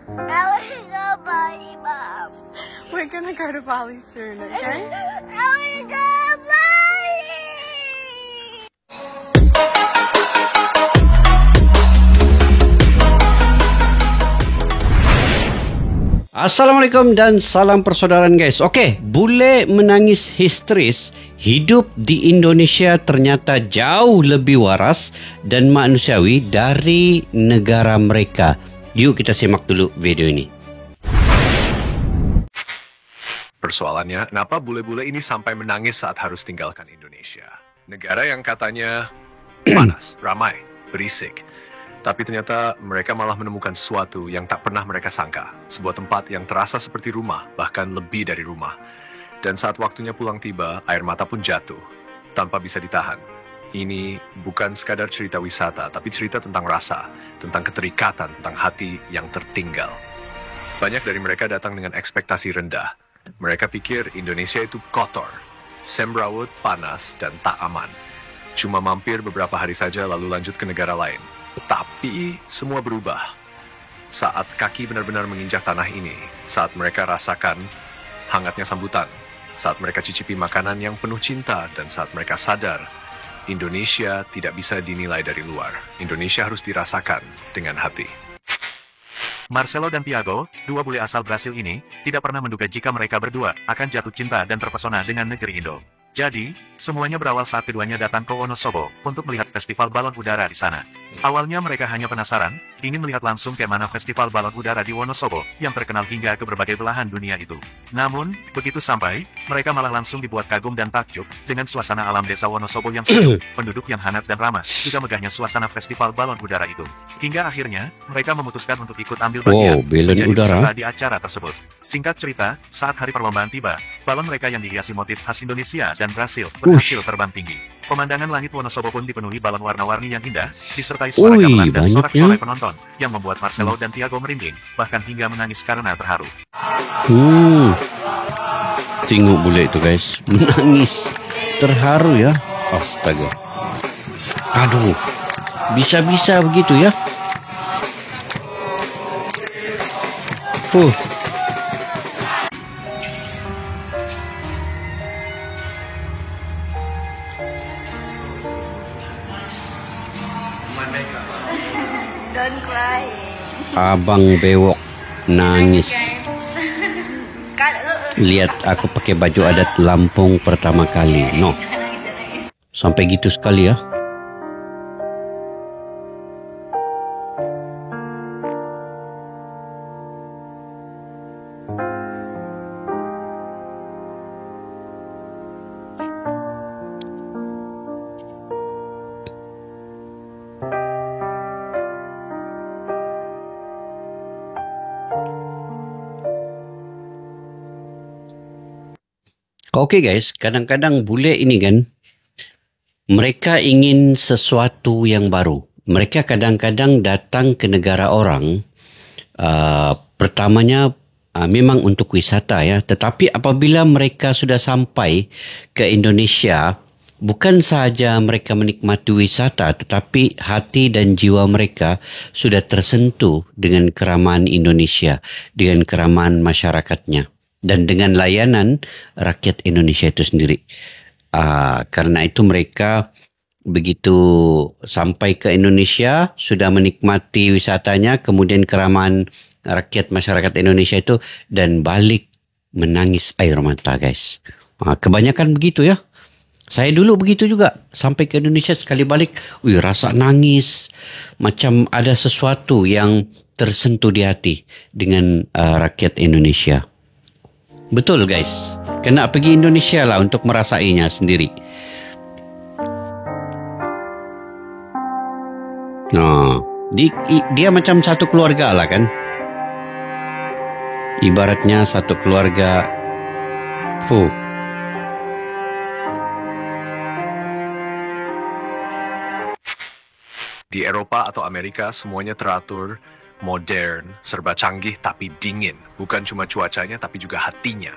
I want to go Bali, Mom. We're gonna go to Bali soon, okay? I want to go Bali. Assalamualaikum dan salam persaudaraan guys. Okey, bule menangis histeris hidup di Indonesia ternyata jauh lebih waras dan manusiawi dari negara mereka. Yuk kita simak dulu video ini. Persoalannya, kenapa bule-bule ini sampai menangis saat harus tinggalkan Indonesia? Negara yang katanya panas, ramai, berisik. Tapi ternyata mereka malah menemukan sesuatu yang tak pernah mereka sangka. Sebuah tempat yang terasa seperti rumah, bahkan lebih dari rumah. Dan saat waktunya pulang tiba, air mata pun jatuh, tanpa bisa ditahan. Ini bukan sekadar cerita wisata, tapi cerita tentang rasa, tentang keterikatan, tentang hati yang tertinggal. Banyak dari mereka datang dengan ekspektasi rendah. Mereka pikir Indonesia itu kotor, semrawut, panas, dan tak aman. Cuma mampir beberapa hari saja lalu lanjut ke negara lain. Tapi semua berubah saat kaki benar-benar menginjak tanah ini, saat mereka rasakan hangatnya sambutan, saat mereka cicipi makanan yang penuh cinta, dan saat mereka sadar Indonesia tidak bisa dinilai dari luar. Indonesia harus dirasakan dengan hati. Marcelo dan Tiago, dua bule asal Brasil ini, tidak pernah menduga jika mereka berdua akan jatuh cinta dan terpesona dengan negeri Indo. Jadi, semuanya berawal saat keduanya datang ke Wonosobo untuk melihat festival balon udara di sana. Awalnya mereka hanya penasaran, ingin melihat langsung bagaimana festival balon udara di Wonosobo yang terkenal hingga ke berbagai belahan dunia itu. Namun, begitu sampai, mereka malah langsung dibuat kagum dan takjub dengan suasana alam desa Wonosobo yang sejuk, penduduk yang hangat dan ramah, juga megahnya suasana festival balon udara itu. Hingga akhirnya, mereka memutuskan untuk ikut ambil bagian menjadi peserta di acara tersebut. Singkat cerita, saat hari perlombaan tiba, balon mereka yang dihiasi motif khas Indonesia dan Brasil berhasil terbang tinggi. Pemandangan langit Wonosobo pun dipenuhi balon warna-warni yang indah, disertai suara gamelan dan sorak-sorai penonton, yang membuat Marcelo dan Tiago merinding, bahkan hingga menangis karena terharu. Tengok bule itu guys, menangis, terharu ya. Astaga. Aduh, bisa-bisa begitu ya. Don't cry. Abang bewok nangis. Lihat aku pakai baju adat Lampung pertama kali. No. Sampai gitu sekali ya. Oke guys, kadang-kadang bule ini kan, mereka ingin sesuatu yang baru. Mereka kadang-kadang datang ke negara orang, pertamanya memang untuk wisata ya. Tetapi apabila mereka sudah sampai ke Indonesia, bukan sahaja mereka menikmati wisata, tetapi hati dan jiwa mereka sudah tersentuh dengan keramahan Indonesia, dengan keramahan masyarakatnya. Dan dengan layanan rakyat Indonesia itu sendiri. Karena itu mereka begitu sampai ke Indonesia, sudah menikmati wisatanya, kemudian keramahan rakyat masyarakat Indonesia itu, dan balik menangis air mata guys. Kebanyakan begitu ya. Saya dulu begitu juga. Sampai ke Indonesia sekali balik, rasa nangis. Macam ada sesuatu yang tersentuh di hati dengan rakyat Indonesia. Betul guys, kena pergi Indonesia lah untuk merasainya sendiri. Dia macam satu keluarga lah kan. Ibaratnya satu keluarga. Di Eropa atau Amerika semuanya teratur, modern, serba canggih tapi dingin. Bukan cuma cuacanya tapi juga hatinya.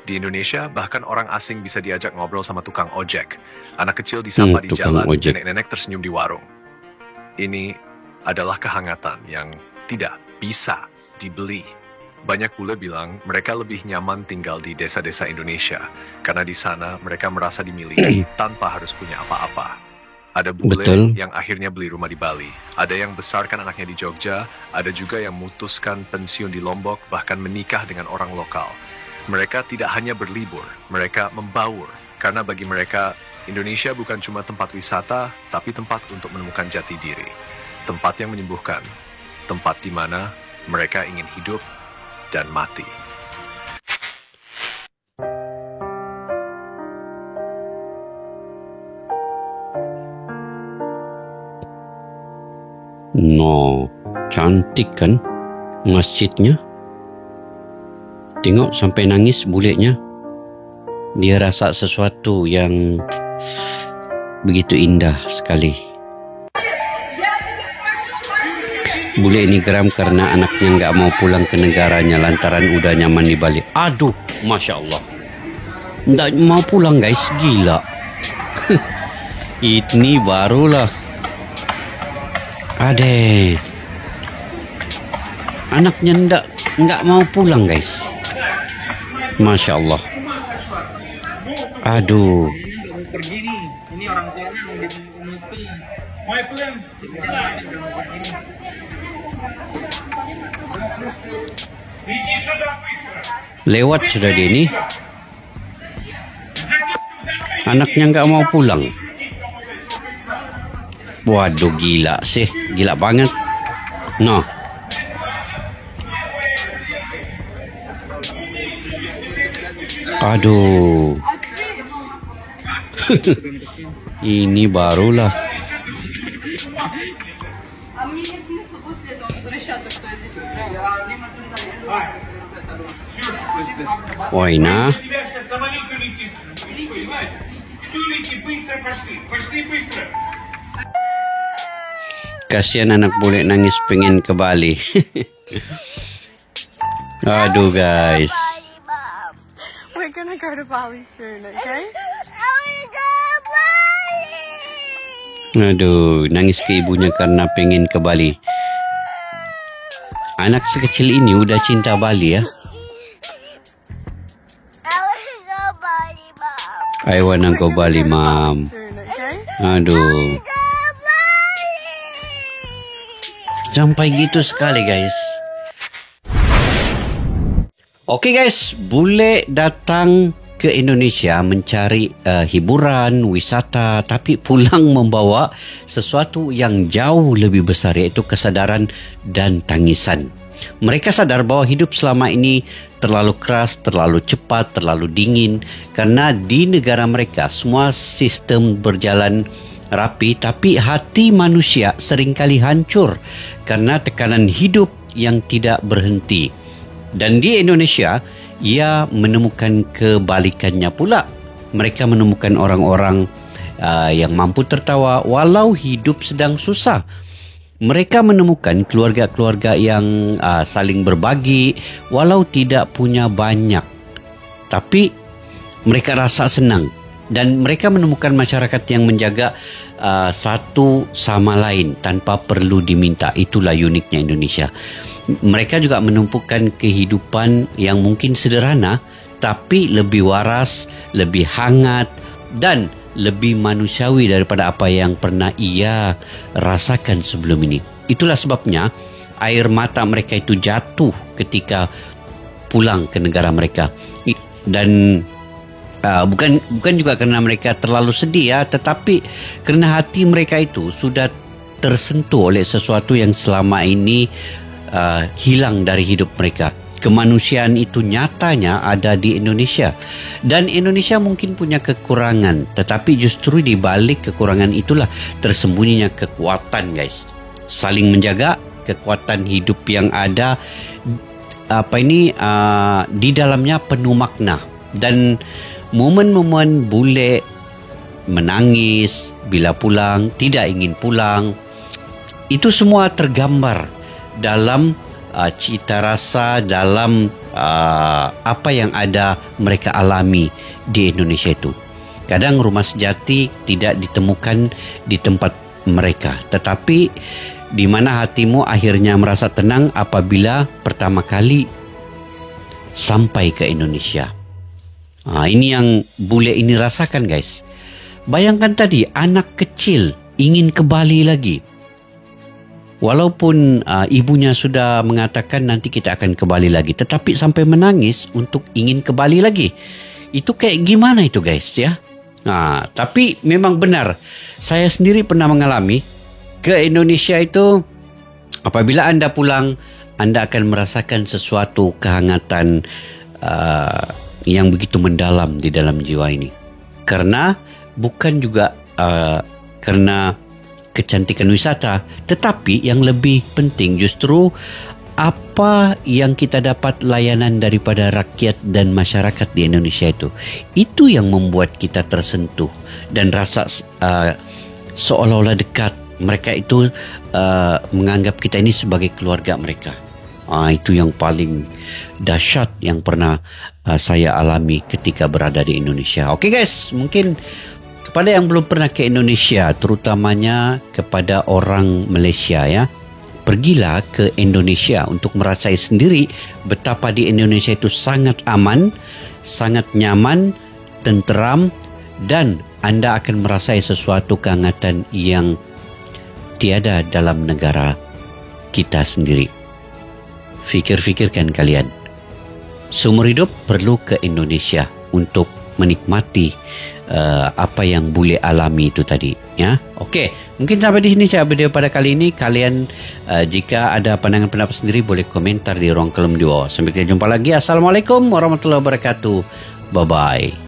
Di Indonesia bahkan orang asing bisa diajak ngobrol sama tukang ojek. Anak kecil disapa di jalan, nenek-nenek tersenyum di warung. Ini adalah kehangatan yang tidak bisa dibeli. Banyak bule bilang mereka lebih nyaman tinggal di desa-desa Indonesia karena di sana mereka merasa dimiliki tanpa harus punya apa-apa. Ada bule Betul. yang akhirnya beli rumah di Bali, ada yang besarkan anaknya di Jogja, ada juga yang memutuskan pensiun di Lombok, bahkan menikah dengan orang lokal. Mereka tidak hanya berlibur, mereka membaur. Karena bagi mereka, Indonesia bukan cuma tempat wisata, tapi tempat untuk menemukan jati diri. Tempat yang menyembuhkan, tempat di mana mereka ingin hidup dan mati. No, cantik kan masjidnya? Tengok sampai nangis buletnya. Dia rasa sesuatu yang begitu indah sekali. Bule ini geram karena anaknya nggak mau pulang ke negaranya lantaran udah nyaman di Bali. Aduh, Masya Allah. Nggak mau pulang guys, gila. Ini barulah. Adek. Anaknya nggak mau pulang guys. Masya Allah. Aduh. Mau pergi nih, ini orang tuanya mau dimesti. Mau pulang. Lewat sudah dia ini. Anaknya nggak mau pulang. Waduh, gila sih. Gila banget. No. Aduh. Ini barulah. Wayna. Kasihan anak bule nangis pengen ke Bali. Aduh guys. We're gonna go to Bali soon, okay? Aduh, nangis ke ibunya karena pengen ke Bali. Anak sekecil ini udah cinta Bali ya. I wanna go Bali, Mom. Soon, okay? Aduh. Sampai gitu sekali, guys. Oke, guys. Bule datang ke Indonesia mencari hiburan, wisata, tapi pulang membawa sesuatu yang jauh lebih besar, yaitu kesadaran dan tangisan. Mereka sadar bahwa hidup selama ini terlalu keras, terlalu cepat, terlalu dingin. Karena di negara mereka semua sistem berjalan rapi, tapi hati manusia seringkali hancur karena tekanan hidup yang tidak berhenti. Dan di Indonesia, ia menemukan kebalikannya pula. Mereka menemukan orang-orang yang mampu tertawa walau hidup sedang susah. Mereka menemukan keluarga-keluarga yang saling berbagi walau tidak punya banyak. Tapi mereka rasa senang. Dan mereka menemukan masyarakat yang menjaga satu sama lain tanpa perlu diminta. Itulah uniknya Indonesia. Mereka juga menemukan kehidupan yang mungkin sederhana tapi lebih waras, lebih hangat dan lebih manusiawi daripada apa yang pernah ia rasakan sebelum ini. Itulah sebabnya air mata mereka itu jatuh ketika pulang ke negara mereka. Dan bukan juga karena mereka terlalu sedih ya, tetapi kerana hati mereka itu sudah tersentuh oleh sesuatu yang selama ini hilang dari hidup mereka. Kemanusiaan itu nyatanya ada di Indonesia. Dan Indonesia mungkin punya kekurangan, tetapi justru di balik kekurangan itulah tersembunyinya kekuatan, guys. Saling menjaga, kekuatan hidup yang ada di dalamnya penuh makna. Dan momen-momen bule menangis bila pulang, tidak ingin pulang, itu semua tergambar dalam cita rasa, dalam apa yang ada mereka alami di Indonesia itu. Kadang rumah sejati tidak ditemukan di tempat mereka, tetapi di mana hatimu akhirnya merasa tenang apabila pertama kali sampai ke Indonesia. Ini yang bule ini rasakan, guys. Bayangkan tadi, anak kecil ingin ke Bali lagi. Walaupun ibunya sudah mengatakan nanti kita akan ke Bali lagi, tetapi sampai menangis untuk ingin ke Bali lagi. Itu kayak gimana itu, guys, ya? Tapi memang benar. Saya sendiri pernah mengalami ke Indonesia itu, apabila Anda pulang, Anda akan merasakan sesuatu kehangatan yang begitu mendalam di dalam jiwa ini. Karena bukan juga karena kecantikan wisata, tetapi yang lebih penting justru apa yang kita dapat layanan daripada rakyat dan masyarakat di Indonesia itu. Itu yang membuat kita tersentuh dan rasa seolah-olah dekat. Mereka itu menganggap kita ini sebagai keluarga mereka. Itu yang paling dahsyat yang pernah saya alami ketika berada di Indonesia. Oke, guys, mungkin kepada yang belum pernah ke Indonesia, terutamanya kepada orang Malaysia, ya, pergilah ke Indonesia untuk merasai sendiri betapa di Indonesia itu sangat aman, sangat nyaman, tenteram, dan Anda akan merasai sesuatu kehangatan yang tiada dalam negara kita sendiri. Fikir-fikirkan kalian. Seumur hidup perlu ke Indonesia untuk menikmati apa yang bule alami itu tadi, ya. Okey, mungkin sampai di sini saya video pada kali ini. Kalian jika ada pandangan pendapat sendiri boleh komentar di ruang kolom di bawah. Sampai kita jumpa lagi. Assalamualaikum warahmatullahi wabarakatuh. Bye bye.